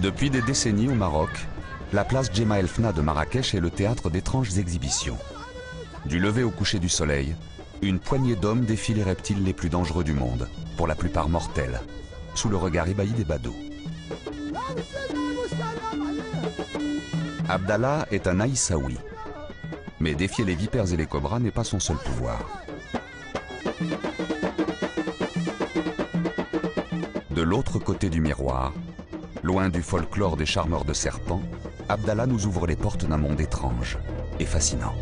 Depuis des décennies au Maroc, la place Djema El Fna de Marrakech est le théâtre d'étranges exhibitions. Du lever au coucher du soleil, une poignée d'hommes défient les reptiles les plus dangereux du monde, pour la plupart mortels, sous le regard ébahi des badauds. Abdallah est un Aïssaoui, mais défier les vipères et les cobras n'est pas son seul pouvoir. De l'autre côté du miroir, loin du folklore des charmeurs de serpents, Abdallah nous ouvre les portes d'un monde étrange et fascinant.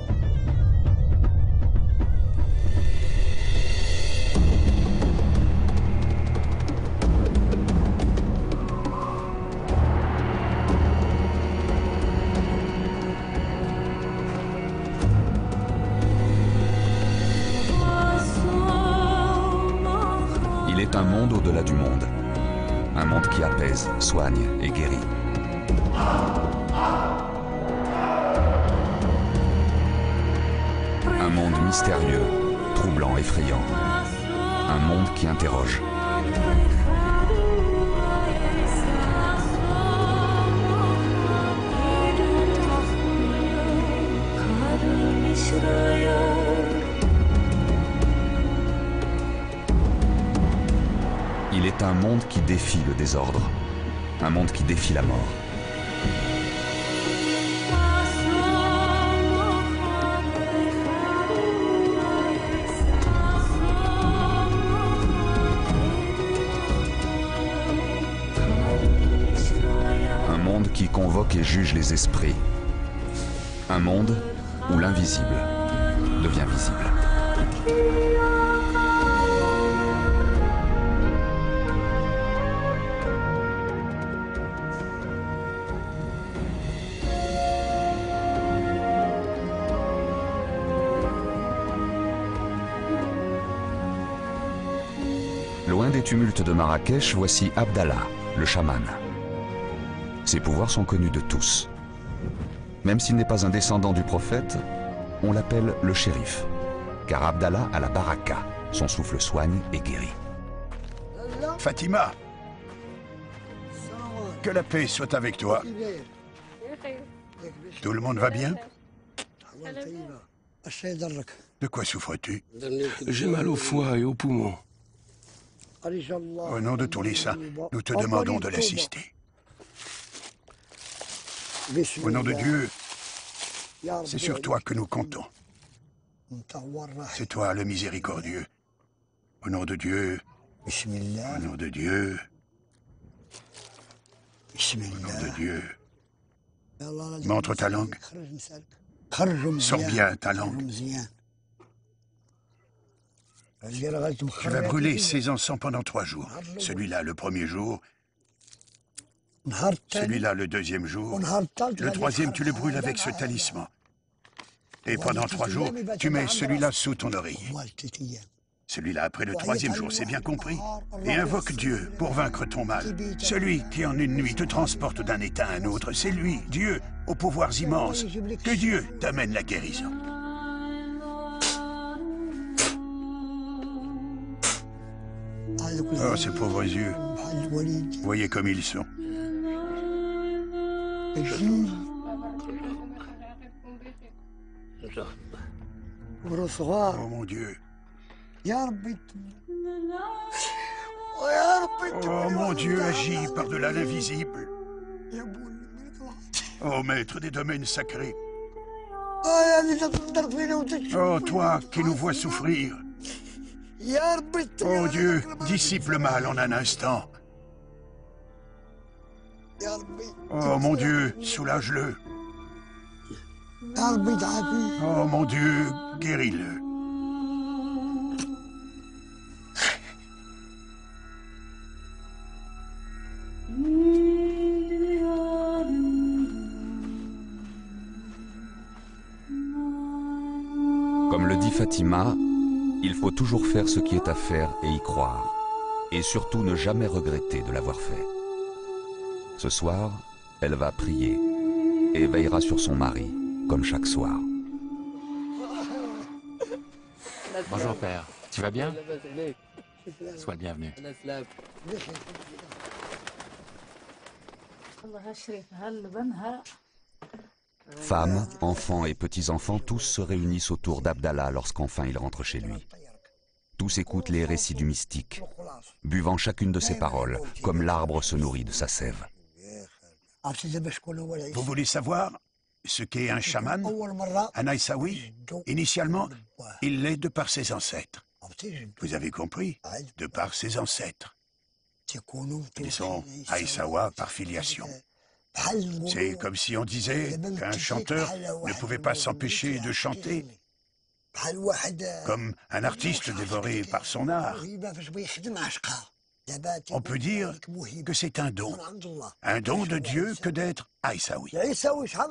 Il est un monde au-delà du monde. Un monde qui apaise, soigne et guérit. Un monde mystérieux, troublant, effrayant. Un monde qui interroge. Il est un monde qui défie le désordre, un monde qui défie la mort. Un monde qui convoque et juge les esprits. Un monde où l'invisible devient visible. Loin des tumultes de Marrakech, voici Abdallah, le chaman. Ses pouvoirs sont connus de tous. Même s'il n'est pas un descendant du prophète, on l'appelle le shérif, car Abdallah a la baraka, son souffle soigne et guérit. Fatima, que la paix soit avec toi. Tout le monde va bien? De quoi souffres-tu? J'ai mal au foie et aux poumons. Au nom de tous les saints, nous te demandons de l'assister. Au nom de Dieu, c'est sur toi que nous comptons. C'est toi le miséricordieux. Au nom de Dieu, au nom de Dieu, au nom de Dieu. Montre ta langue. Sors bien ta langue. Tu vas brûler ces encens pendant 3 jours. Celui-là le premier jour, celui-là le deuxième jour, le troisième tu le brûles avec ce talisman. Et pendant 3 jours, tu mets celui-là sous ton oreiller. Celui-là après le 3e jour, c'est bien compris? Et invoque Dieu pour vaincre ton mal. Celui qui en une nuit te transporte d'un état à un autre, c'est lui, Dieu, aux pouvoirs immenses. Que Dieu t'amène la guérison. Oh, ces pauvres yeux. Voyez comme ils sont. Oh mon Dieu. Oh mon Dieu, agis par-delà l'invisible. Oh maître des domaines sacrés. Oh toi qui nous vois souffrir. Oh Dieu, dissipe le mal en un instant. Oh mon Dieu, soulage-le. Oh mon Dieu, guéris-le. Comme le dit Fatima, il faut toujours faire ce qui est à faire et y croire. Et surtout ne jamais regretter de l'avoir fait. Ce soir, elle va prier et veillera sur son mari, comme chaque soir. Bonjour père, tu vas bien? Sois le bienvenu. Femmes, enfants et petits-enfants, tous se réunissent autour d'Abdallah lorsqu'enfin il rentre chez lui. Tous écoutent les récits du mystique, buvant chacune de ses paroles, comme l'arbre se nourrit de sa sève. Vous voulez savoir ce qu'est un chaman, un Aïssaoui? Initialement, il l'est de par ses ancêtres. Vous avez compris? De par ses ancêtres. Ils sont Aïssawa par filiation. C'est comme si on disait qu'un chanteur ne pouvait pas s'empêcher de chanter, comme un artiste dévoré par son art. On peut dire que c'est un don de Dieu que d'être Aïssaoui.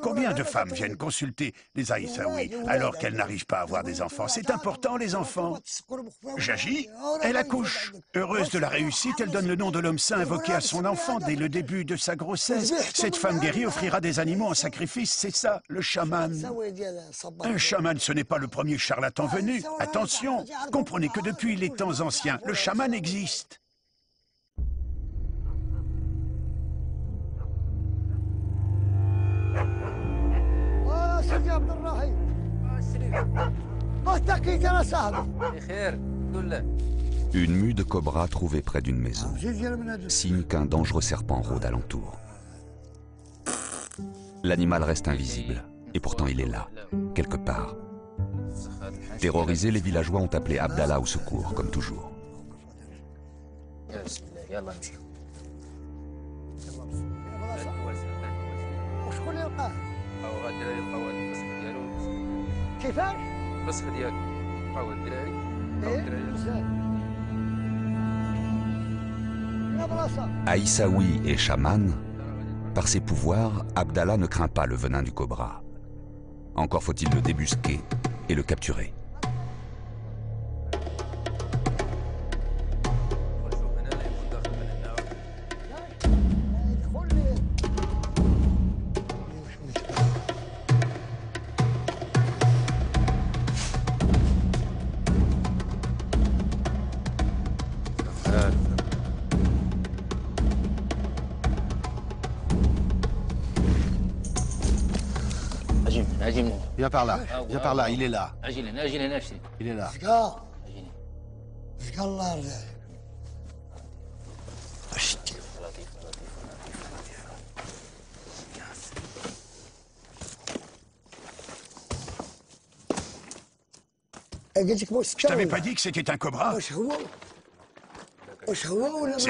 Combien de femmes viennent consulter les Aïssaouis alors qu'elles n'arrivent pas à avoir des enfants? C'est important, les enfants. Jaji, elle accouche. Heureuse de la réussite, elle donne le nom de l'homme saint invoqué à son enfant dès le début de sa grossesse. Cette femme guérie offrira des animaux en sacrifice, c'est ça, le chaman. Un chaman, ce n'est pas le premier charlatan venu. Attention, comprenez que depuis les temps anciens, le chaman existe. Une mue de cobra trouvée près d'une maison, signe qu'un dangereux serpent rôde alentour. L'animal reste invisible, et pourtant il est là, quelque part. Terrorisés, les villageois ont appelé Abdallah au secours, comme toujours. Aïssaoui et chaman, par ses pouvoirs, Abdallah ne craint pas le venin du cobra. Encore faut-il le débusquer et le capturer. Viens par là, il est là. Il est là. Je t'avais pas dit que c'était un cobra? C'est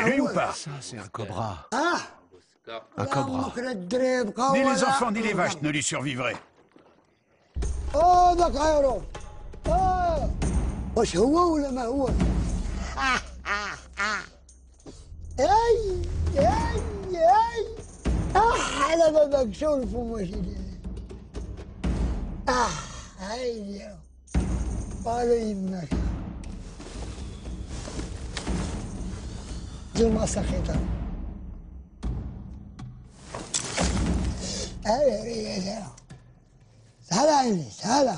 lui ou pas? Ça, c'est un cobra. Ah! Un cobra. Ni les enfants ni les vaches ne lui survivraient. Oh, ذاك عيره. وش هو ولا ما هو؟ اي على بابك شوف ومشي. هاي قال يمك زي ما سخيت. هلا هلا عيني هلا.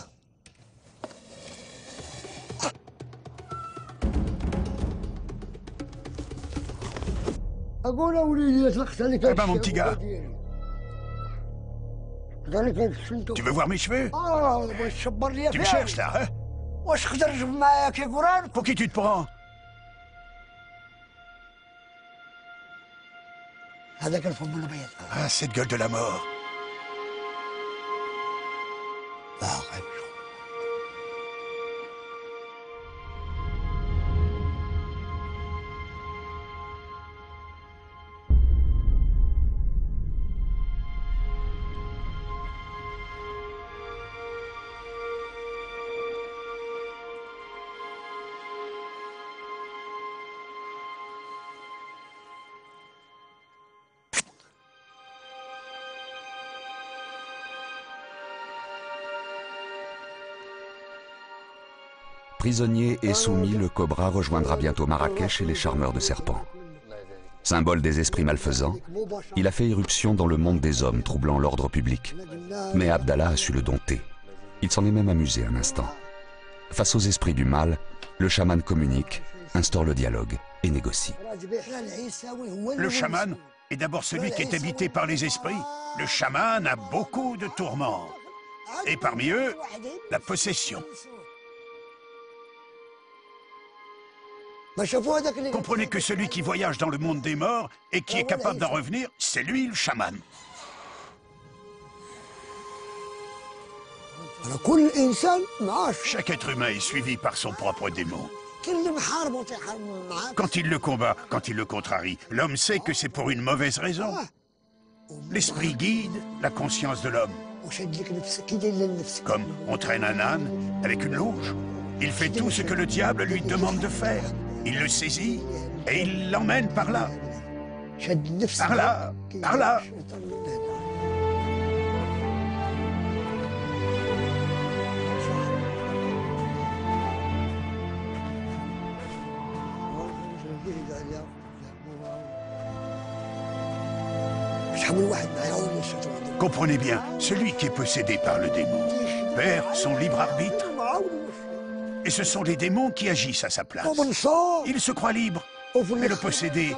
أقول أولي يطلقت عليك. Eh ben mon petit gars, tu veux voir mes cheveux? Tu me cherches là, hein? Pour qui tu te prends? Ah, cette gueule de la mort. Prisonnier et soumis, le cobra rejoindra bientôt Marrakech et les charmeurs de serpents. Symbole des esprits malfaisants, il a fait irruption dans le monde des hommes, troublant l'ordre public. Mais Abdallah a su le dompter. Il s'en est même amusé un instant. Face aux esprits du mal, le chaman communique, instaure le dialogue et négocie. Le chaman est d'abord celui qui est habité par les esprits. Le chaman a beaucoup de tourments. Et parmi eux, la possession. Comprenez que celui qui voyage dans le monde des morts et qui est capable d'en revenir, c'est lui le chaman. Chaque être humain est suivi par son propre démon. Quand il le combat, quand il le contrarie, l'homme sait que c'est pour une mauvaise raison. L'esprit guide la conscience de l'homme. Comme on traîne un âne avec une longe. Il fait tout ce que le diable lui demande de faire. Il le saisit et il l'emmène par là. Par là, par là. Comprenez bien, celui qui est possédé par le démon perd son libre arbitre. Et ce sont les démons qui agissent à sa place. Il se croit libre, mais le possédé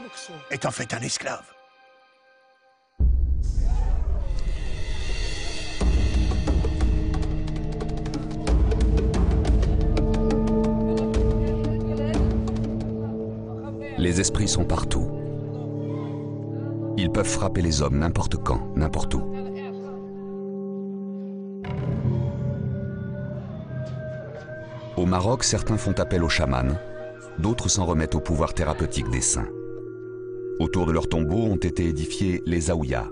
est en fait un esclave. Les esprits sont partout. Ils peuvent frapper les hommes n'importe quand, n'importe où. Au Maroc, certains font appel aux chamans, d'autres s'en remettent au pouvoir thérapeutique des saints. Autour de leurs tombeaux ont été édifiés les zaouïas.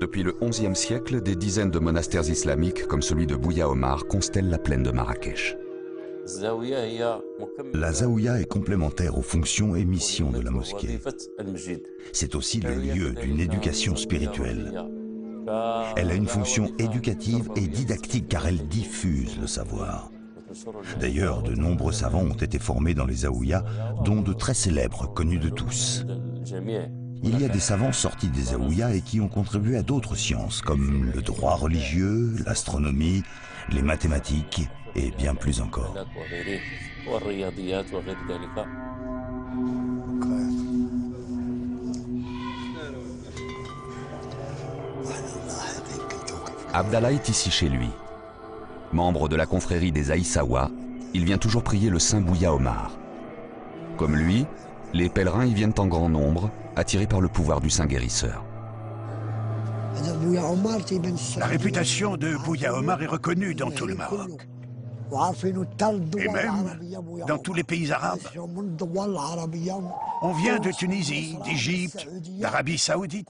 Depuis le XIe siècle, des dizaines de monastères islamiques, comme celui de Bouya Omar, constellent la plaine de Marrakech. La zaouïa est complémentaire aux fonctions et missions de la mosquée. C'est aussi le lieu d'une éducation spirituelle. Elle a une fonction éducative et didactique car elle diffuse le savoir. D'ailleurs, de nombreux savants ont été formés dans les zaouïas, dont de très célèbres, connus de tous. Il y a des savants sortis des zaouïas et qui ont contribué à d'autres sciences, comme le droit religieux, l'astronomie, les mathématiques et bien plus encore. Abdallah est ici chez lui. Membre de la confrérie des Aïssawa, il vient toujours prier le saint Bouya Omar. Comme lui, les pèlerins y viennent en grand nombre, attirés par le pouvoir du saint guérisseur. La réputation de Bouya Omar est reconnue dans tout le Maroc. Et même dans tous les pays arabes. On vient de Tunisie, d'Égypte, d'Arabie Saoudite.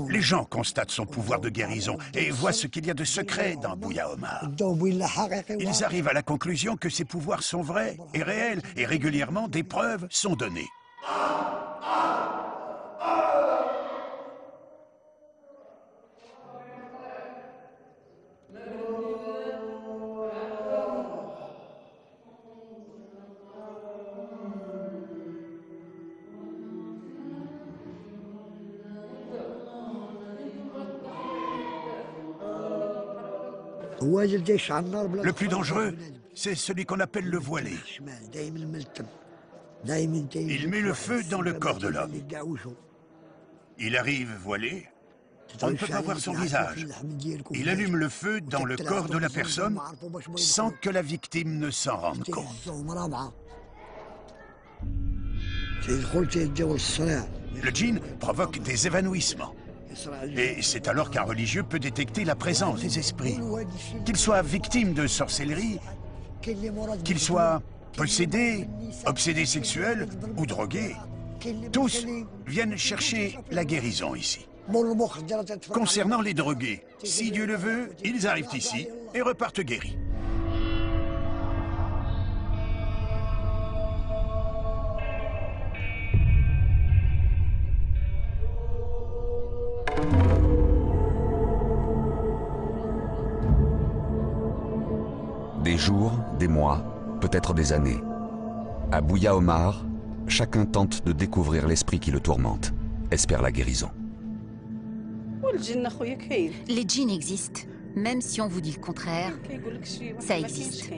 Les gens constatent son pouvoir de guérison et voient ce qu'il y a de secret dans Bouya Omar. Ils arrivent à la conclusion que ces pouvoirs sont vrais et réels et régulièrement des preuves sont données. Le plus dangereux, c'est celui qu'on appelle le voilé. Il met le feu dans le corps de l'homme. Il arrive voilé, on ne peut pas voir son visage. Il allume le feu dans le corps de la personne sans que la victime ne s'en rende compte. Le djinn provoque des évanouissements. Et c'est alors qu'un religieux peut détecter la présence des esprits. Qu'il soit victime de sorcellerie, qu'il soit possédé, obsédé sexuel ou drogué, tous viennent chercher la guérison ici. Concernant les drogués, si Dieu le veut, ils arrivent ici et repartent guéris. Des jours, des mois, peut-être des années. À Bouya Omar, chacun tente de découvrir l'esprit qui le tourmente, espère la guérison. Les djinns existent, même si on vous dit le contraire, ça existe.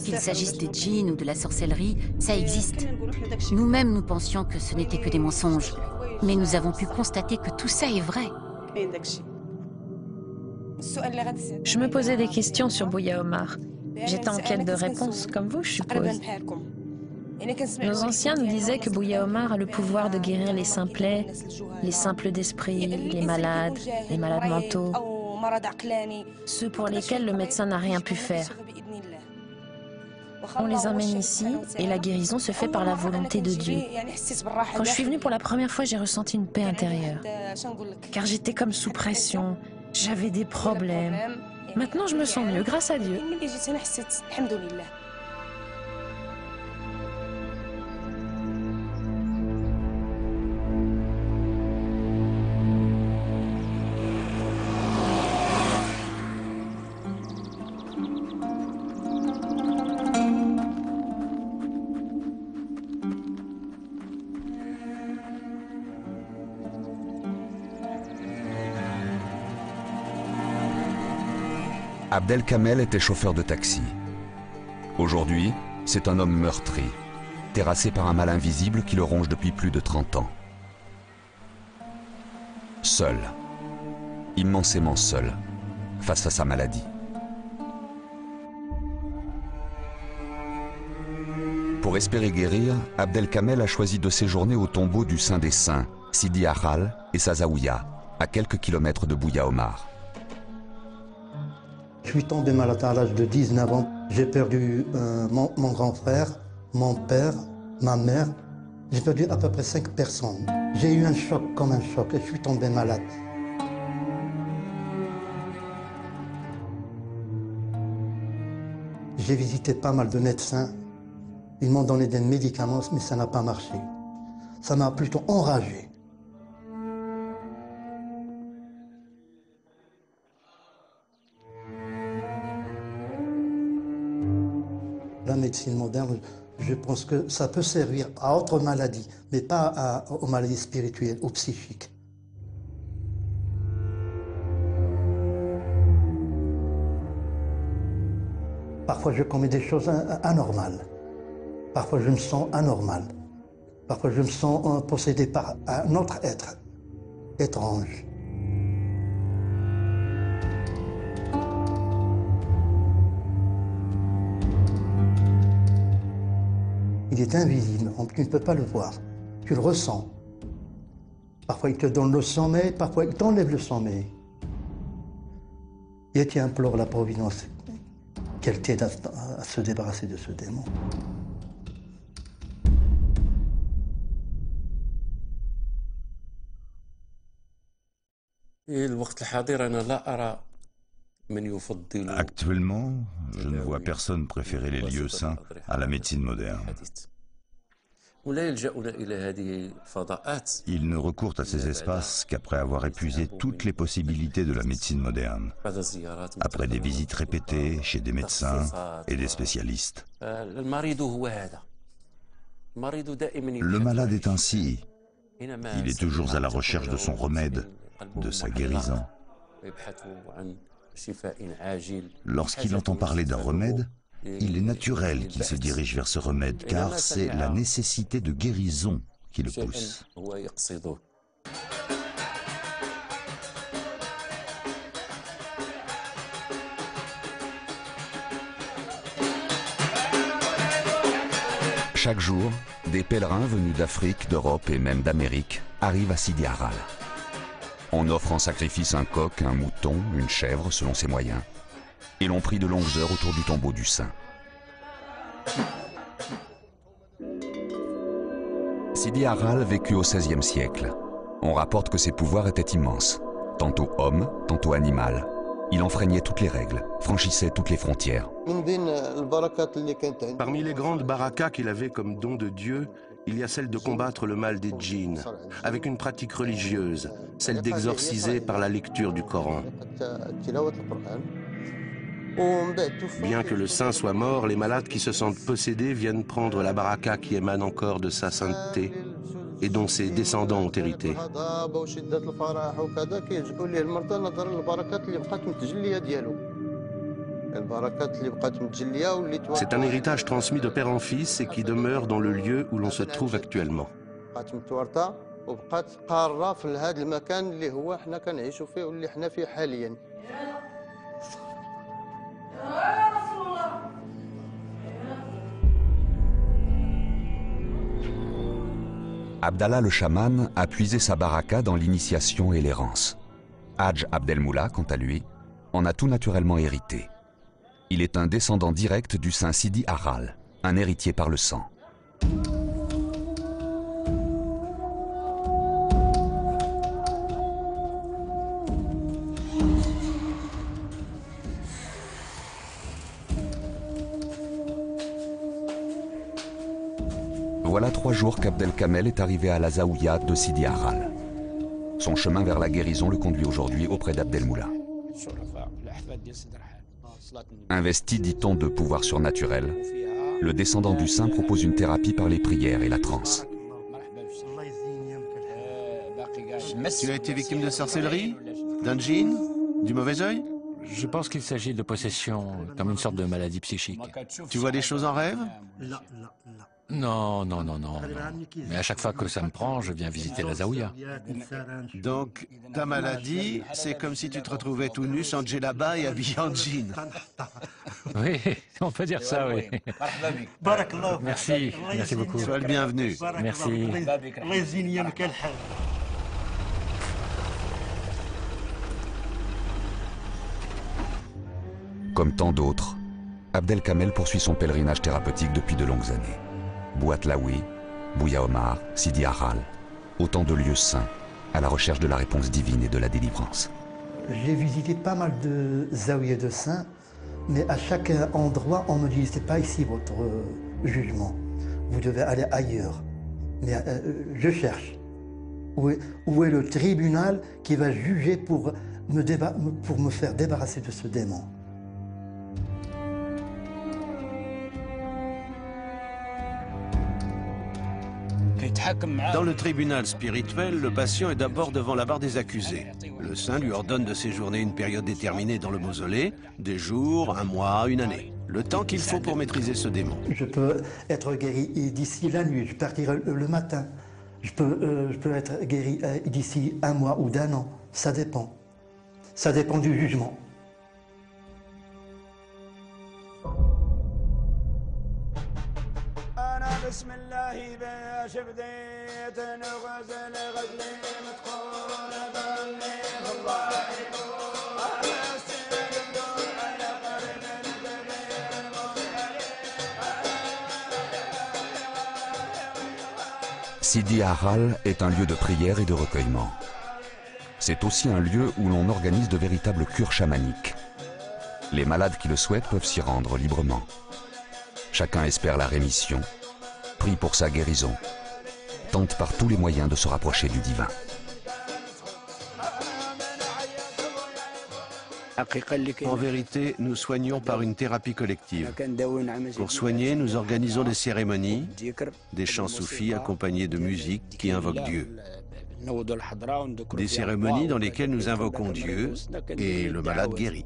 Qu'il s'agisse des djinns ou de la sorcellerie, ça existe. Nous-mêmes, nous pensions que ce n'était que des mensonges. Mais nous avons pu constater que tout ça est vrai. Je me posais des questions sur Bouya Omar. J'étais en quête de réponses, comme vous, je suppose. Nos anciens nous disaient que Bouya Omar a le pouvoir de guérir les simplets, les simples d'esprit, les malades mentaux, ceux pour lesquels le médecin n'a rien pu faire. On les emmène ici et la guérison se fait par la volonté de Dieu. Quand je suis venue pour la première fois, j'ai ressenti une paix intérieure. Car j'étais comme sous pression, j'avais des problèmes. Maintenant, je me sens mieux, grâce à Dieu. Abdel Kamel était chauffeur de taxi. Aujourd'hui, c'est un homme meurtri, terrassé par un mal invisible qui le ronge depuis plus de 30 ans. Seul, immensément seul, face à sa maladie. Pour espérer guérir, Abdel Kamel a choisi de séjourner au tombeau du Saint des Saints, Sidi Ahral et sa zaouïa, à quelques kilomètres de Bouya Omar. Je suis tombé malade à l'âge de 19 ans. J'ai perdu mon grand frère, mon père, ma mère. J'ai perdu à peu près 5 personnes. J'ai eu un choc comme un choc et je suis tombé malade. J'ai visité pas mal de médecins. Ils m'ont donné des médicaments, mais ça n'a pas marché. Ça m'a plutôt enragé. La médecine moderne, je pense que ça peut servir à autres maladies, mais pas aux maladies spirituelles ou psychiques. Parfois, je commets des choses anormales. Parfois, je me sens anormal. Parfois, je me sens possédé par un autre être étrange. Il est invisible, tu ne peux pas le voir. Tu le ressens. Parfois, il te donne le sommeil, parfois, il t'enlève le sommeil. Et tu implores la Providence qu'elle t'aide à se débarrasser de ce démon. Actuellement, je ne vois personne préférer les lieux saints à la médecine moderne. Ils ne recourent à ces espaces qu'après avoir épuisé toutes les possibilités de la médecine moderne, après des visites répétées chez des médecins et des spécialistes. Le malade est ainsi. Il est toujours à la recherche de son remède, de sa guérison. Lorsqu'il entend parler d'un remède, il est naturel qu'il se dirige vers ce remède, car c'est la nécessité de guérison qui le pousse. Chaque jour, des pèlerins venus d'Afrique, d'Europe et même d'Amérique arrivent à Sidi Ahral. On offre en sacrifice un coq, un mouton, une chèvre selon ses moyens. Et l'on prie de longues heures autour du tombeau du saint. Sidi Ahral vécut au XVIe siècle. On rapporte que ses pouvoirs étaient immenses. Tantôt homme, tantôt animal. Il enfreignait toutes les règles, franchissait toutes les frontières. Parmi les grandes barakas qu'il avait comme don de Dieu, il y a celle de combattre le mal des djinns, avec une pratique religieuse, celle d'exorciser par la lecture du Coran. Bien que le saint soit mort, les malades qui se sentent possédés viennent prendre la baraka qui émane encore de sa sainteté et dont ses descendants ont hérité. C'est un héritage transmis de père en fils et qui demeure dans le lieu où l'on se trouve actuellement. Abdallah le chaman a puisé sa baraka dans l'initiation et l'errance. Hadj Abdelmoula, quant à lui, en a tout naturellement hérité. Il est un descendant direct du saint Sidi Harral, un héritier par le sang. Voilà 3 jours qu'Abdelkamel est arrivé à la Zaouïa de Sidi Harral. Son chemin vers la guérison le conduit aujourd'hui auprès d'Abdelmoula. Investi, dit-on, de pouvoir surnaturel, le descendant du saint propose une thérapie par les prières et la transe. Tu as été victime de sorcellerie? D'un djinn? Du mauvais œil? Je pense qu'il s'agit de possession, comme une sorte de maladie psychique. Tu vois des choses en rêve? Non. Mais à chaque fois que ça me prend, je viens visiter la Zaouïa. Donc, ta maladie, c'est comme si tu te retrouvais tout nu, sans djellaba et habillé en jean. Oui, on peut dire ça, oui. Merci beaucoup. Sois le bienvenu. Merci. Comme tant d'autres, Abdelkamel poursuit son pèlerinage thérapeutique depuis de longues années. Bouatlaoui, Bouya Omar, Sidi Harral, autant de lieux saints à la recherche de la réponse divine et de la délivrance. J'ai visité pas mal de zaouïas de saints, mais à chaque endroit, on me dit c'est pas ici votre jugement. Vous devez aller ailleurs. Mais je cherche. Où est le tribunal qui va juger pour me faire débarrasser de ce démon? Dans le tribunal spirituel, le patient est d'abord devant la barre des accusés. Le saint lui ordonne de séjourner une période déterminée dans le mausolée, des jours, 1 mois, 1 année. Le temps qu'il faut pour maîtriser ce démon. Je peux être guéri d'ici la nuit, je partirai le matin. Je peux être guéri d'ici 1 mois ou d'1 an. Ça dépend. Ça dépend du jugement. Sidi Harral est un lieu de prière et de recueillement. C'est aussi un lieu où l'on organise de véritables cures chamaniques. Les malades qui le souhaitent peuvent s'y rendre librement. Chacun espère la rémission, prie pour sa guérison, tente par tous les moyens de se rapprocher du divin. En vérité, nous soignons par une thérapie collective. Pour soigner, nous organisons des cérémonies, des chants soufis accompagnés de musique qui invoquent Dieu. Des cérémonies dans lesquelles nous invoquons Dieu et le malade guérit.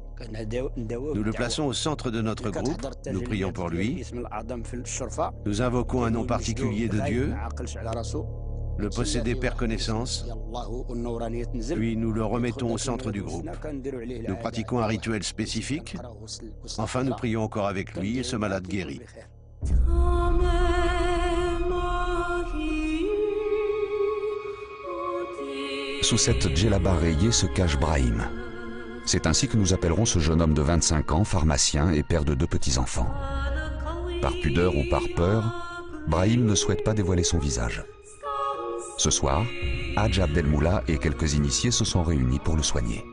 Nous le plaçons au centre de notre groupe, nous prions pour lui, nous invoquons un nom particulier de Dieu, le possédé perd connaissance, puis nous le remettons au centre du groupe. Nous pratiquons un rituel spécifique, enfin nous prions encore avec lui et ce malade guérit. Sous cette djellaba rayée se cache Brahim. C'est ainsi que nous appellerons ce jeune homme de 25 ans, pharmacien et père de 2 petits-enfants. Par pudeur ou par peur, Brahim ne souhaite pas dévoiler son visage. Ce soir, Hadj Abdelmoula et quelques initiés se sont réunis pour le soigner.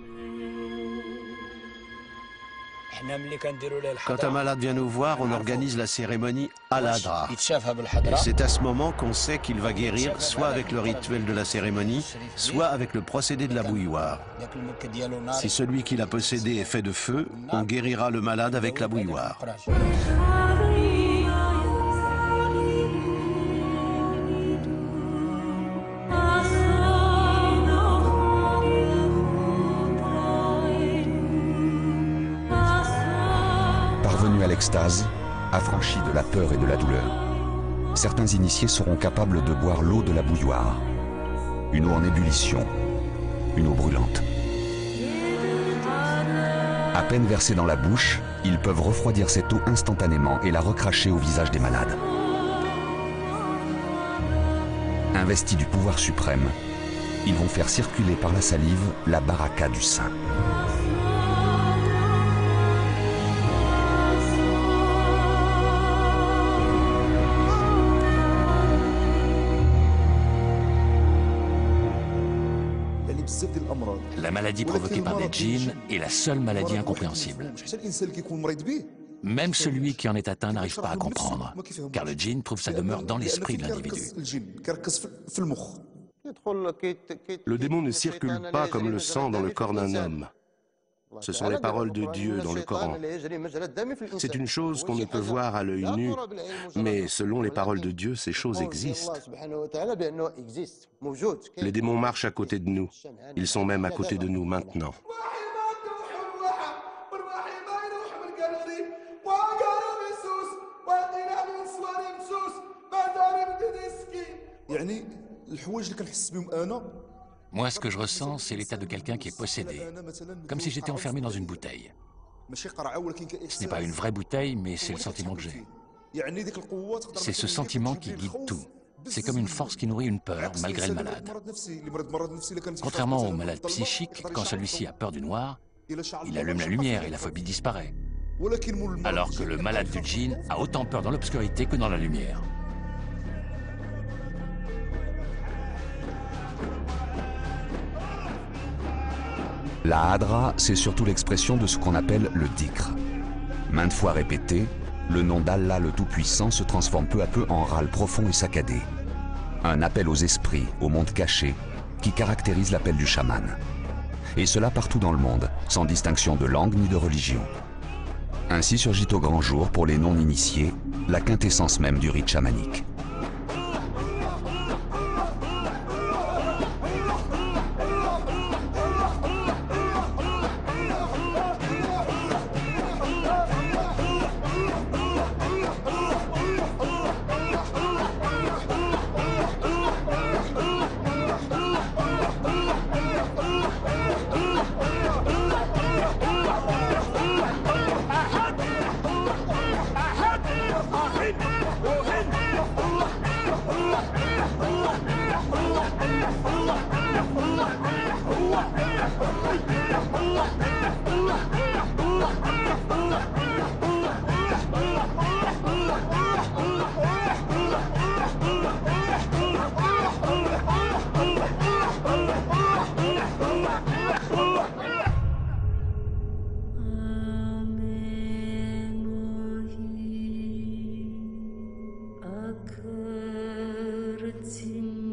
Quand un malade vient nous voir, on organise la cérémonie Al-Adra. Et c'est à ce moment qu'on sait qu'il va guérir, soit avec le rituel de la cérémonie, soit avec le procédé de la bouilloire. Si celui qui l'a possédé est fait de feu, on guérira le malade avec la bouilloire. l'extase, affranchis de la peur et de la douleur, certains initiés seront capables de boire l'eau de la bouilloire, une eau en ébullition, une eau brûlante. À peine versée dans la bouche, ils peuvent refroidir cette eau instantanément et la recracher au visage des malades. Investis du pouvoir suprême, ils vont faire circuler par la salive la baraka du saint. La maladie provoquée par des djinns est la seule maladie incompréhensible. Même celui qui en est atteint n'arrive pas à comprendre, car le djinn trouve sa demeure dans l'esprit de l'individu. Le démon ne circule pas comme le sang dans le corps d'un homme. Ce sont les paroles de Dieu dans le Coran. C'est une chose qu'on ne peut voir à l'œil nu, mais selon les paroles de Dieu, ces choses existent. Les démons marchent à côté de nous. Ils sont même à côté de nous maintenant. Moi, ce que je ressens, c'est l'état de quelqu'un qui est possédé, comme si j'étais enfermé dans une bouteille. Ce n'est pas une vraie bouteille, mais c'est le sentiment que j'ai. C'est ce sentiment qui guide tout. C'est comme une force qui nourrit une peur, malgré le malade. Contrairement au malade psychique, quand celui-ci a peur du noir, il allume la lumière et la phobie disparaît. Alors que le malade du djinn a autant peur dans l'obscurité que dans la lumière. La hadra, c'est surtout l'expression de ce qu'on appelle le dhikr. Maintes fois répété, le nom d'Allah le Tout-Puissant se transforme peu à peu en râle profond et saccadé. Un appel aux esprits, au monde caché, qui caractérise l'appel du chaman. Et cela partout dans le monde, sans distinction de langue ni de religion. Ainsi surgit au grand jour, pour les non-initiés, la quintessence même du rite chamanique.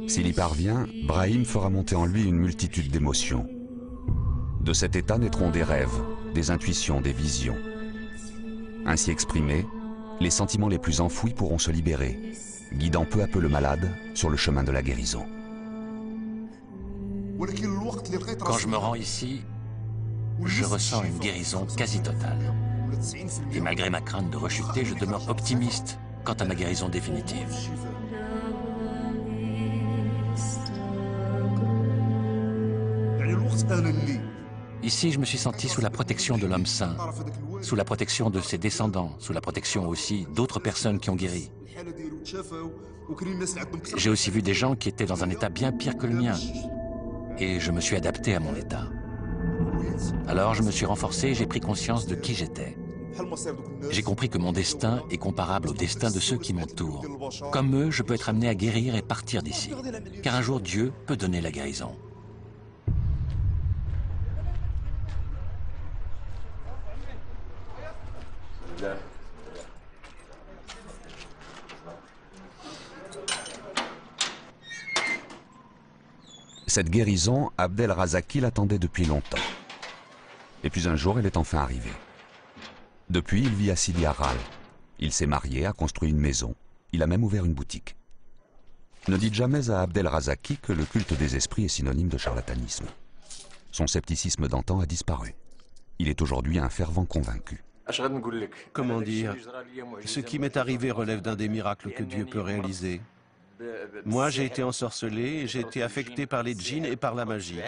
S'il y parvient, Brahim fera monter en lui une multitude d'émotions. De cet état naîtront des rêves, des intuitions, des visions. Ainsi exprimés, les sentiments les plus enfouis pourront se libérer, guidant peu à peu le malade sur le chemin de la guérison. Quand je me rends ici, je ressens une guérison quasi totale. Et malgré ma crainte de rechuter, je demeure optimiste quant à ma guérison définitive. Ici, je me suis senti sous la protection de l'homme saint, sous la protection de ses descendants, sous la protection aussi d'autres personnes qui ont guéri. J'ai aussi vu des gens qui étaient dans un état bien pire que le mien, et je me suis adapté à mon état. Alors je me suis renforcé et j'ai pris conscience de qui j'étais. J'ai compris que mon destin est comparable au destin de ceux qui m'entourent. Comme eux, je peux être amené à guérir et partir d'ici, car un jour Dieu peut donner la guérison. Cette guérison, Abdel Razaki l'attendait depuis longtemps. Et puis un jour, elle est enfin arrivée. Depuis, il vit à Sidi Harral. Il s'est marié, a construit une maison. Il a même ouvert une boutique. Ne dites jamais à Abdel Razaki que le culte des esprits est synonyme de charlatanisme. Son scepticisme d'antan a disparu. Il est aujourd'hui un fervent convaincu. Comment dire? Ce qui m'est arrivé relève d'un des miracles que Dieu peut réaliser. Moi, j'ai été ensorcelé et j'ai été affecté par les djinns et par la magie.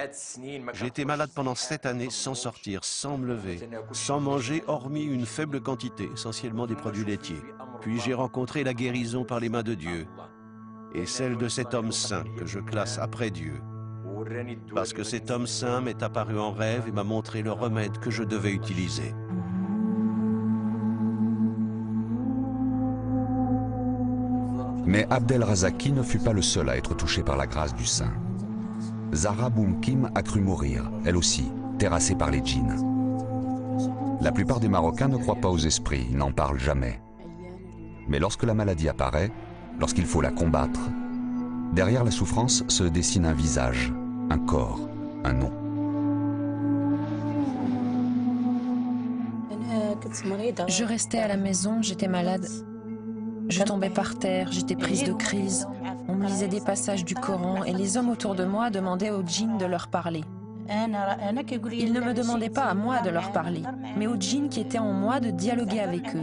J'ai été malade pendant 7 années sans sortir, sans me lever, sans manger, hormis une faible quantité, essentiellement des produits laitiers. Puis j'ai rencontré la guérison par les mains de Dieu et celle de cet homme saint que je classe après Dieu. Parce que cet homme saint m'est apparu en rêve et m'a montré le remède que je devais utiliser. Mais Abdel Razaki ne fut pas le seul à être touché par la grâce du saint. Zahra Boumkim a cru mourir, elle aussi, terrassée par les djinns. La plupart des Marocains ne croient pas aux esprits, n'en parlent jamais. Mais lorsque la maladie apparaît, lorsqu'il faut la combattre, derrière la souffrance se dessine un visage, un corps, un nom. Je restais à la maison, j'étais malade. Je tombais par terre, j'étais prise de crise. On me lisait des passages du Coran et les hommes autour de moi demandaient aux djinns de leur parler. Ils ne me demandaient pas à moi de leur parler, mais aux djinns qui étaient en moi de dialoguer avec eux.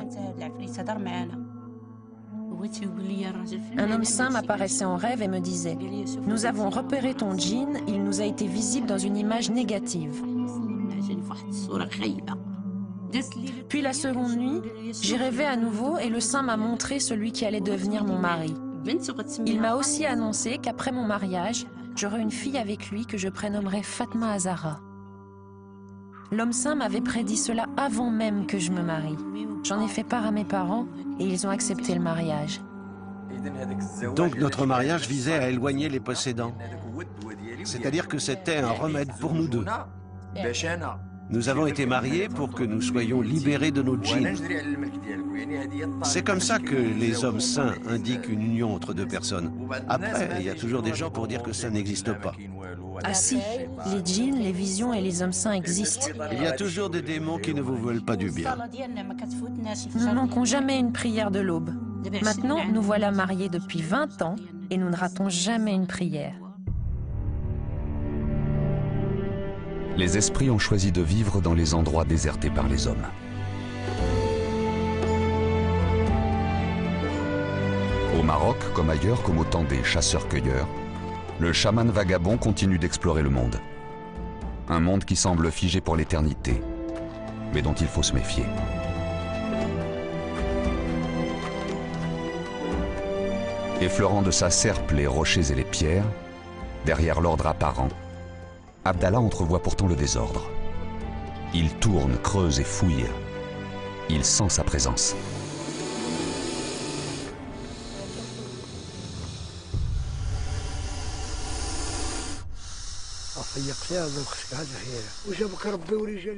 Un homme saint m'apparaissait en rêve et me disait « Nous avons repéré ton djinn, il nous a été visible dans une image négative. » Puis la seconde nuit, j'ai rêvé à nouveau et le saint m'a montré celui qui allait devenir mon mari. Il m'a aussi annoncé qu'après mon mariage, j'aurais une fille avec lui que je prénommerais Fatma Azara. L'homme saint m'avait prédit cela avant même que je me marie. J'en ai fait part à mes parents et ils ont accepté le mariage. Donc notre mariage visait à éloigner les possédants. C'est-à-dire que c'était un remède pour nous deux. Nous avons été mariés pour que nous soyons libérés de nos djinns. C'est comme ça que les hommes saints indiquent une union entre deux personnes. Après, il y a toujours des gens pour dire que ça n'existe pas. Ah si, les djinns, les visions et les hommes saints existent. Il y a toujours des démons qui ne vous veulent pas du bien. Nous ne manquons jamais une prière de l'aube. Maintenant, nous voilà mariés depuis 20 ans et nous ne ratons jamais une prière. Les esprits ont choisi de vivre dans les endroits désertés par les hommes. Au Maroc, comme ailleurs, comme au temps des chasseurs-cueilleurs, le chaman vagabond continue d'explorer le monde. Un monde qui semble figé pour l'éternité, mais dont il faut se méfier. Effleurant de sa serpe les rochers et les pierres, derrière l'ordre apparent, Abdallah entrevoit pourtant le désordre. Il tourne, creuse et fouille. Il sent sa présence.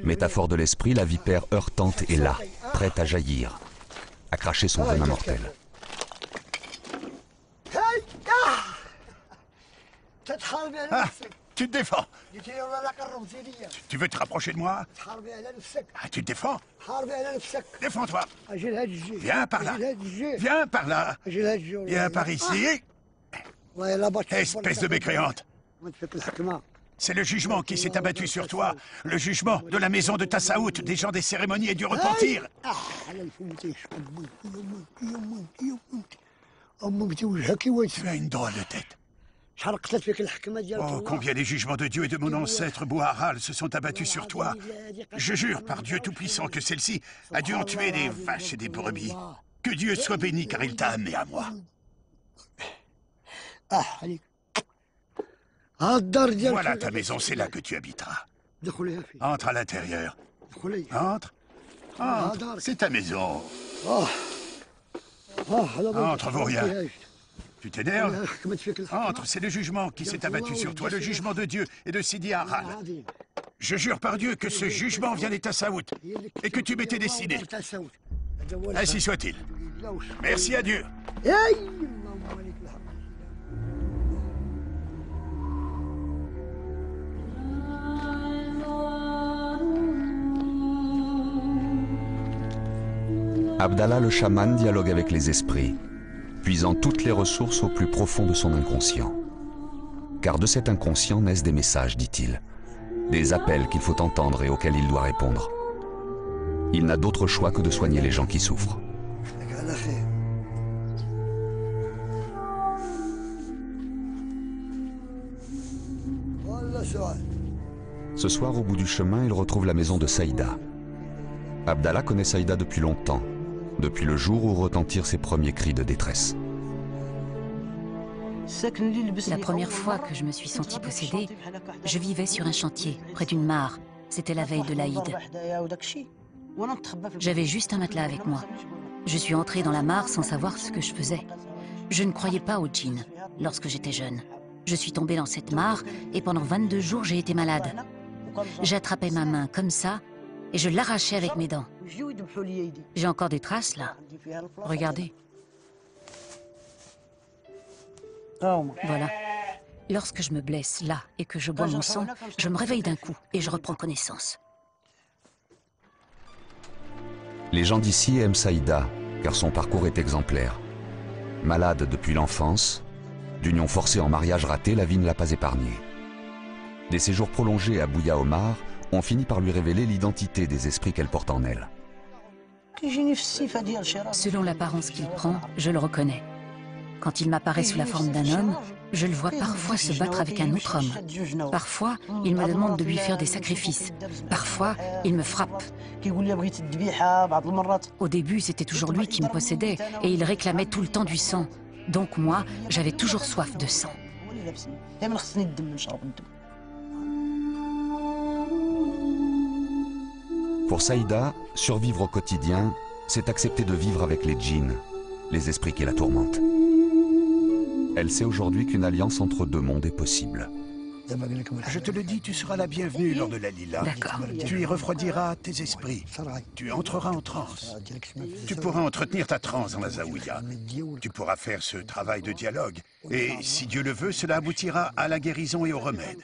Métaphore de l'esprit, la vipère heurtante est là, prête à jaillir, à cracher son venin mortel. Ah, tu te défends. Tu veux te rapprocher de moi? Ah, tu te défends? Défends-toi. Viens par là. Viens par là. Viens par ici. Espèce de mécréante. C'est le jugement qui s'est abattu sur toi. Le jugement de la maison de Tassaout, des gens des cérémonies et du repentir. Tu as une drôle de tête. Oh, combien les jugements de Dieu et de mon ancêtre Bouharal se sont abattus sur toi. Je jure par Dieu Tout-Puissant que celle-ci a dû en tuer des vaches et des brebis. Que Dieu soit béni car il t'a amené à moi. Voilà ta maison, c'est là que tu habiteras. Entre à l'intérieur. Entre. Entre, c'est ta maison. Entre, vaut rien. Tu t'énerves? Entre, c'est le jugement qui s'est abattu sur toi, le jugement de Dieu et de Sidi Haral. Je jure par Dieu que ce jugement vient des Tassaout et que tu m'étais destiné. Ainsi soit-il. Merci à Dieu. Abdallah le chaman dialogue avec les esprits, puisant toutes les ressources au plus profond de son inconscient. Car de cet inconscient naissent des messages, dit-il, des appels qu'il faut entendre et auxquels il doit répondre. Il n'a d'autre choix que de soigner les gens qui souffrent. Ce soir, au bout du chemin, il retrouve la maison de Saïda. Abdallah connaît Saïda depuis longtemps, depuis le jour où retentirent ses premiers cris de détresse. La première fois que je me suis sentie possédée, je vivais sur un chantier, près d'une mare. C'était la veille de l'Aïd. J'avais juste un matelas avec moi. Je suis entrée dans la mare sans savoir ce que je faisais. Je ne croyais pas aux djinns lorsque j'étais jeune. Je suis tombée dans cette mare et pendant 22 jours, j'ai été malade. J'attrapais ma main comme ça et je l'arrachais avec mes dents. J'ai encore des traces là. Regardez. Voilà. Lorsque je me blesse là et que je bois mon sang, je me réveille d'un coup et je reprends connaissance. Les gens d'ici aiment Saïda, car son parcours est exemplaire. Malade depuis l'enfance, d'union forcée en mariage raté, la vie ne l'a pas épargnée. Des séjours prolongés à Bouya Omar ont fini par lui révéler l'identité des esprits qu'elle porte en elle. Selon l'apparence qu'il prend, je le reconnais. Quand il m'apparaît sous la forme d'un homme, je le vois parfois se battre avec un autre homme. Parfois, il me demande de lui faire des sacrifices. Parfois, il me frappe. Au début, c'était toujours lui qui me possédait et il réclamait tout le temps du sang. Donc moi, j'avais toujours soif de sang. Pour Saïda, survivre au quotidien, c'est accepter de vivre avec les djinns, les esprits qui la tourmentent. Elle sait aujourd'hui qu'une alliance entre deux mondes est possible. Je te le dis, tu seras la bienvenue lors de la Lila. D'accord. Tu y refroidiras tes esprits. Tu entreras en transe. Tu pourras entretenir ta transe dans la Zaouïa. Tu pourras faire ce travail de dialogue. Et si Dieu le veut, cela aboutira à la guérison et au remède.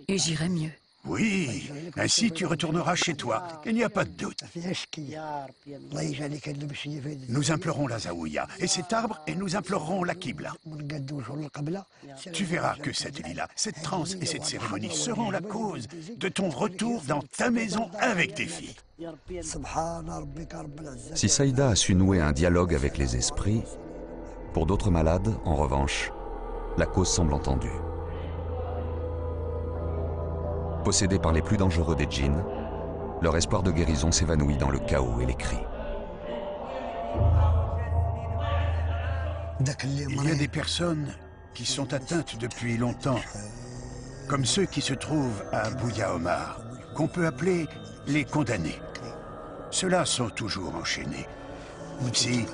Et j'irai mieux. Oui, ainsi tu retourneras chez toi, il n'y a pas de doute. Nous implorons la Zaouïa et cet arbre et nous implorerons la Qibla. Tu verras que cette lila, cette transe et cette cérémonie seront la cause de ton retour dans ta maison avec tes filles. Si Saïda a su nouer un dialogue avec les esprits, pour d'autres malades, en revanche, la cause semble entendue. Possédés par les plus dangereux des djinns, leur espoir de guérison s'évanouit dans le chaos et les cris. Il y a des personnes qui sont atteintes depuis longtemps, comme ceux qui se trouvent à Bouya Omar, qu'on peut appeler les condamnés. Ceux-là sont toujours enchaînés. Si,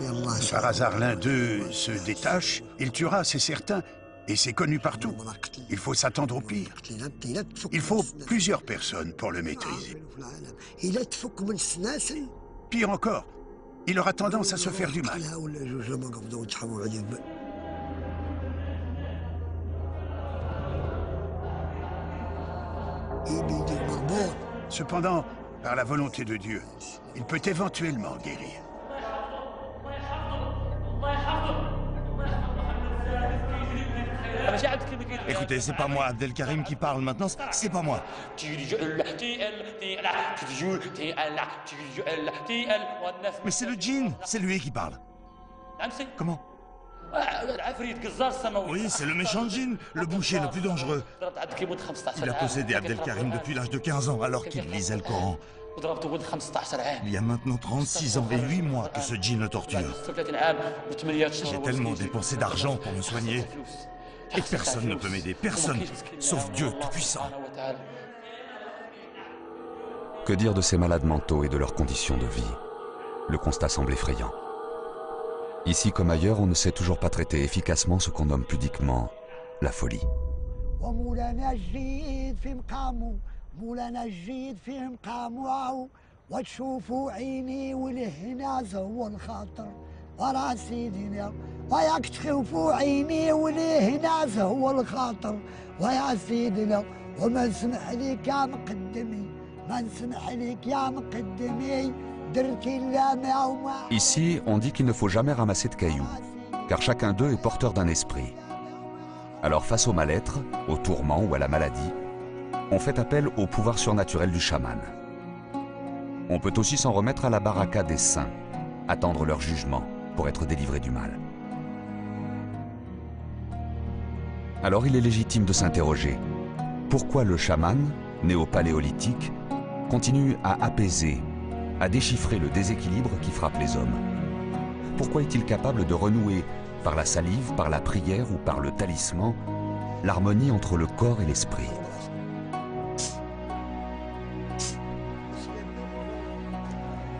par hasard, l'un d'eux se détache, il tuera, c'est certain, et c'est connu partout. Il faut s'attendre au pire. Il faut plusieurs personnes pour le maîtriser. Pire encore, il aura tendance à se faire du mal. Cependant, par la volonté de Dieu, il peut éventuellement guérir. Écoutez, c'est pas moi, Abdelkarim, qui parle maintenant, c'est pas moi. Mais c'est le djinn, c'est lui qui parle. Comment? Oui, c'est le méchant djinn, le boucher le plus dangereux. Il a possédé Abdelkarim depuis l'âge de 15 ans, alors qu'il lisait le Coran. Il y a maintenant 36 ans et 8 mois que ce djinn le torture. J'ai tellement dépensé d'argent pour me soigner. Et personne ne peut m'aider, personne, sauf Dieu Tout-Puissant. Que dire de ces malades mentaux et de leurs conditions de vie? Le constat semble effrayant. Ici comme ailleurs, on ne sait toujours pas traiter efficacement ce qu'on nomme pudiquement la folie. Ici, on dit qu'il ne faut jamais ramasser de cailloux, car chacun d'eux est porteur d'un esprit. Alors face au mal-être, au tourment ou à la maladie, on fait appel au pouvoir surnaturel du chaman. On peut aussi s'en remettre à la baraka des saints, attendre leur jugement pour être délivré du mal. Alors il est légitime de s'interroger, pourquoi le chaman, néo-paléolithique, continue à apaiser, à déchiffrer le déséquilibre qui frappe les hommes? Pourquoi est-il capable de renouer, par la salive, par la prière ou par le talisman, l'harmonie entre le corps et l'esprit?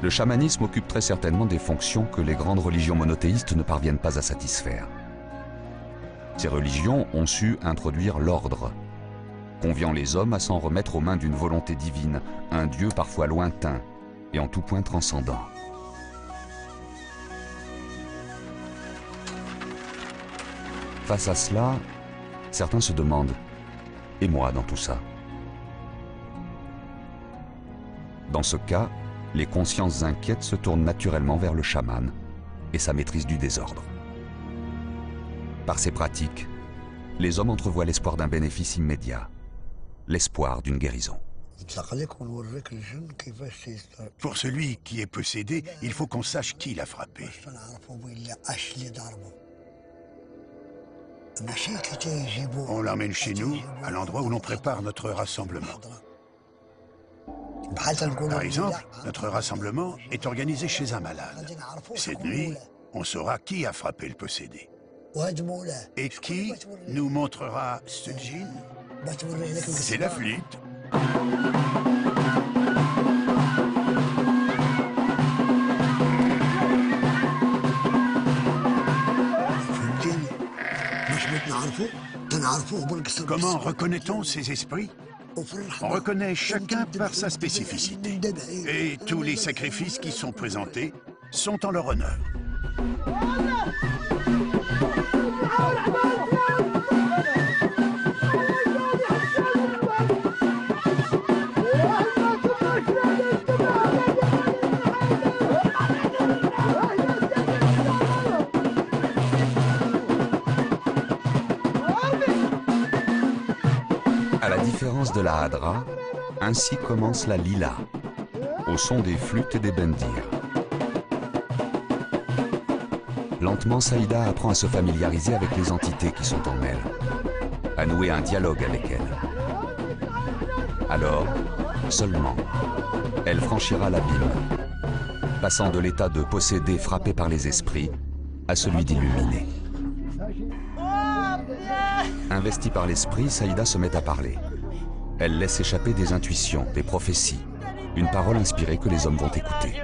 Le chamanisme occupe très certainement des fonctions que les grandes religions monothéistes ne parviennent pas à satisfaire. Ces religions ont su introduire l'ordre, conviant les hommes à s'en remettre aux mains d'une volonté divine, un Dieu parfois lointain et en tout point transcendant. Face à cela, certains se demandent, et moi dans tout ça? Dans ce cas, les consciences inquiètes se tournent naturellement vers le chaman et sa maîtrise du désordre. Par ces pratiques, les hommes entrevoient l'espoir d'un bénéfice immédiat, l'espoir d'une guérison. Pour celui qui est possédé, il faut qu'on sache qui l'a frappé. On l'emmène chez nous, à l'endroit où l'on prépare notre rassemblement. Par exemple, notre rassemblement est organisé chez un malade. Cette nuit, on saura qui a frappé le possédé. Et qui nous montrera ce djinn? C'est la flûte. Comment reconnaît-on ces esprits? On reconnaît chacun par sa spécificité. Et tous les sacrifices qui sont présentés sont en leur honneur. À la différence de la Hadra, ainsi commence la Lila, au son des flûtes et des bendirs. Lentement, Saïda apprend à se familiariser avec les entités qui sont en elle, à nouer un dialogue avec elles. Alors, seulement, elle franchira l'abîme, passant de l'état de possédé frappé par les esprits à celui d'illuminé. Investie par l'esprit, Saïda se met à parler. Elle laisse échapper des intuitions, des prophéties, une parole inspirée que les hommes vont écouter.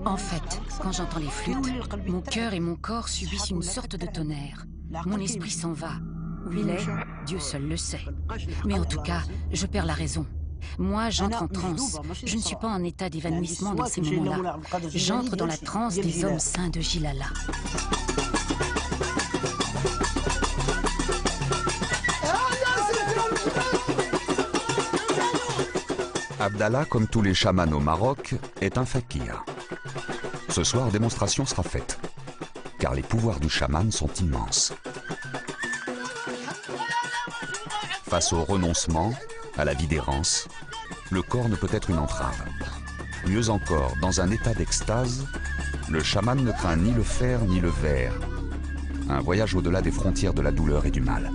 En fait, quand j'entends les flûtes, mon cœur et mon corps subissent une sorte de tonnerre. Mon esprit s'en va. Où il est, Dieu seul le sait. Mais en tout cas, je perds la raison. Moi, j'entre en transe. Je ne suis pas en état d'évanouissement dans ces moments-là. J'entre dans la transe des hommes saints de Jilala. Abdallah, comme tous les chamans au Maroc, est un fakir. Ce soir, démonstration sera faite, car les pouvoirs du chaman sont immenses. Face au renoncement, à la vie d'errance, le corps ne peut être une entrave. Mieux encore, dans un état d'extase, le chaman ne craint ni le fer ni le verre. Un voyage au-delà des frontières de la douleur et du mal.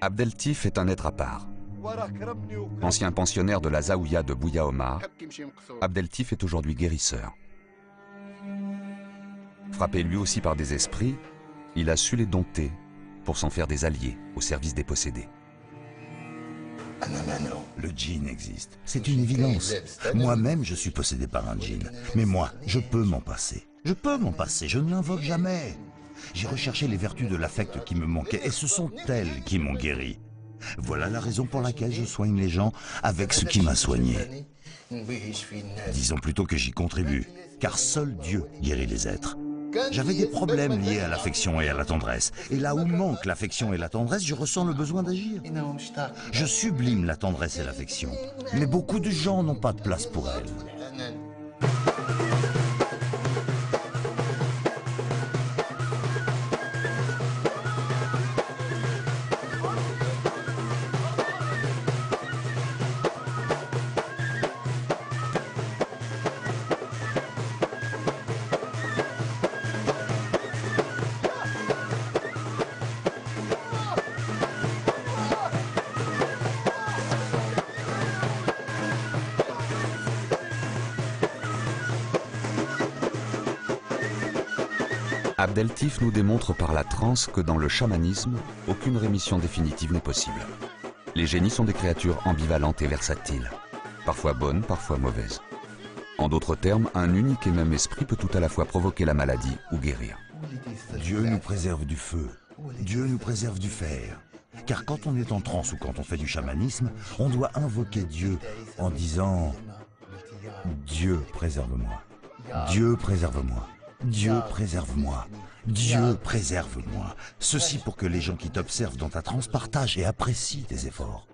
Abdeltif est un être à part. Ancien pensionnaire de la Zaouïa de Bouya Omar, Abdeltif est aujourd'hui guérisseur. Frappé lui aussi par des esprits, il a su les dompter pour s'en faire des alliés au service des possédés. Le djinn existe, c'est une évidence. Moi-même, je suis possédé par un djinn. Mais moi, je peux m'en passer. Je peux m'en passer, je ne l'invoque jamais. J'ai recherché les vertus de l'affect qui me manquaient et ce sont elles qui m'ont guéri. Voilà la raison pour laquelle je soigne les gens avec ce qui m'a soigné. Disons plutôt que j'y contribue, car seul Dieu guérit les êtres. J'avais des problèmes liés à l'affection et à la tendresse. Et là où manque l'affection et la tendresse, je ressens le besoin d'agir. Je sublime la tendresse et l'affection. Mais beaucoup de gens n'ont pas de place pour elles. Abdeltif nous démontre par la transe que dans le chamanisme, aucune rémission définitive n'est possible. Les génies sont des créatures ambivalentes et versatiles, parfois bonnes, parfois mauvaises. En d'autres termes, un unique et même esprit peut tout à la fois provoquer la maladie ou guérir. Dieu nous préserve du feu, Dieu nous préserve du fer. Car quand on est en transe ou quand on fait du chamanisme, on doit invoquer Dieu en disant « Dieu préserve-moi, Dieu préserve-moi ». Dieu préserve-moi, Dieu préserve-moi. Ceci pour que les gens qui t'observent dans ta transe partagent et apprécient tes efforts.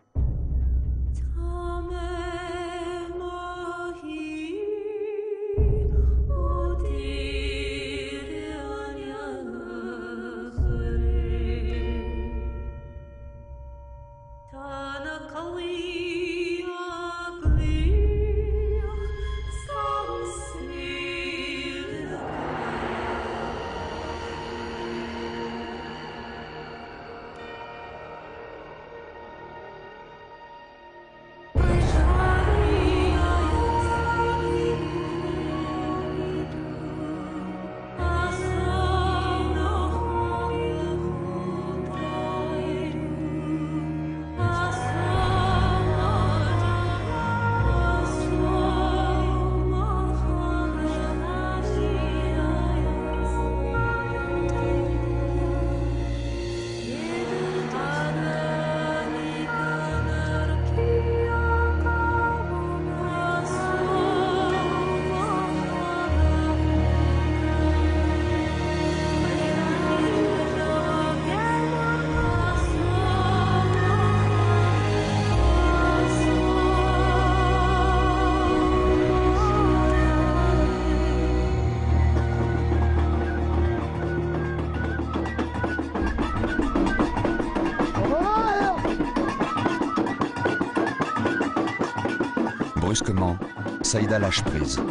Brusquement, Saïda lâche prise,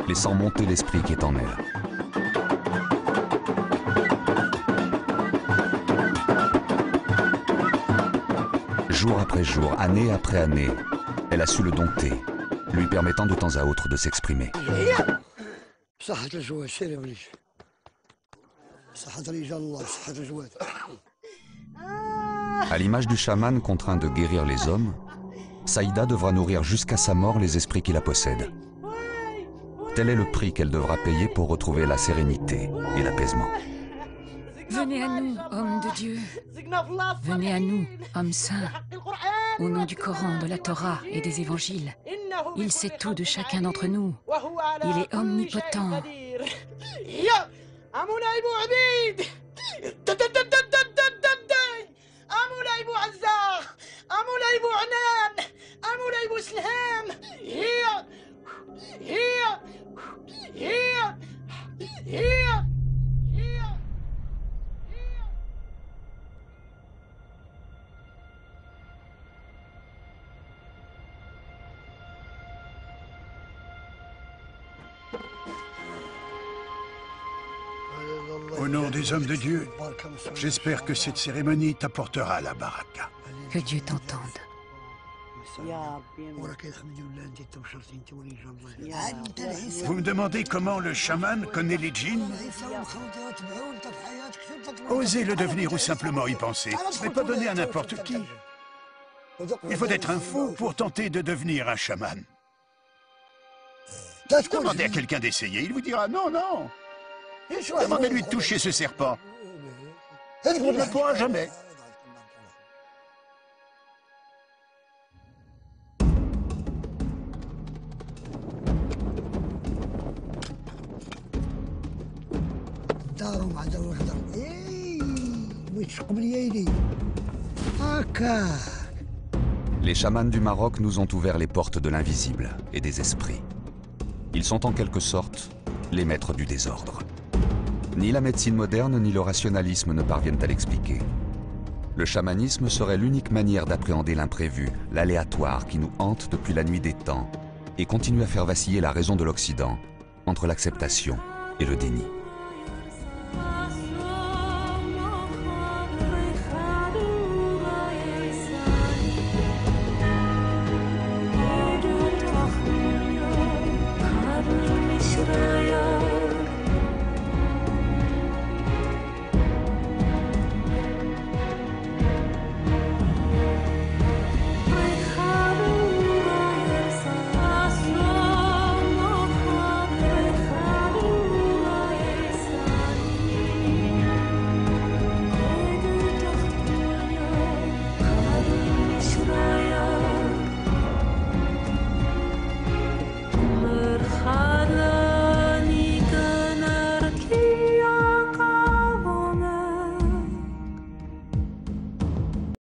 laissant monter l'esprit qui est en elle. Jour après jour, année après année, elle a su le dompter, lui permettant de temps à autre de s'exprimer. À l'image du chaman contraint de guérir les hommes, Saïda devra nourrir jusqu'à sa mort les esprits qui la possèdent. Tel est le prix qu'elle devra payer pour retrouver la sérénité et l'apaisement. Venez à nous, hommes de Dieu. Venez à nous, hommes saints. Au nom du Coran, de la Torah et des évangiles. Il sait tout de chacun d'entre nous. Il est omnipotent. Au nom des hommes de Dieu, j'espère que cette cérémonie t'apportera la baraka. Que Dieu t'entende. Vous me demandez comment le chaman connaît les djinns? Osez le devenir ou simplement y penser, ce n'est pas donné à n'importe qui. Il faut être un fou pour tenter de devenir un chaman. Demandez à quelqu'un d'essayer, il vous dira non, non. Demandez-lui de toucher ce serpent. Il ne le pourra jamais. Les chamans du Maroc nous ont ouvert les portes de l'invisible et des esprits. Ils sont en quelque sorte les maîtres du désordre. Ni la médecine moderne ni le rationalisme ne parviennent à l'expliquer. Le chamanisme serait l'unique manière d'appréhender l'imprévu, l'aléatoire qui nous hante depuis la nuit des temps et continue à faire vaciller la raison de l'Occident entre l'acceptation et le déni.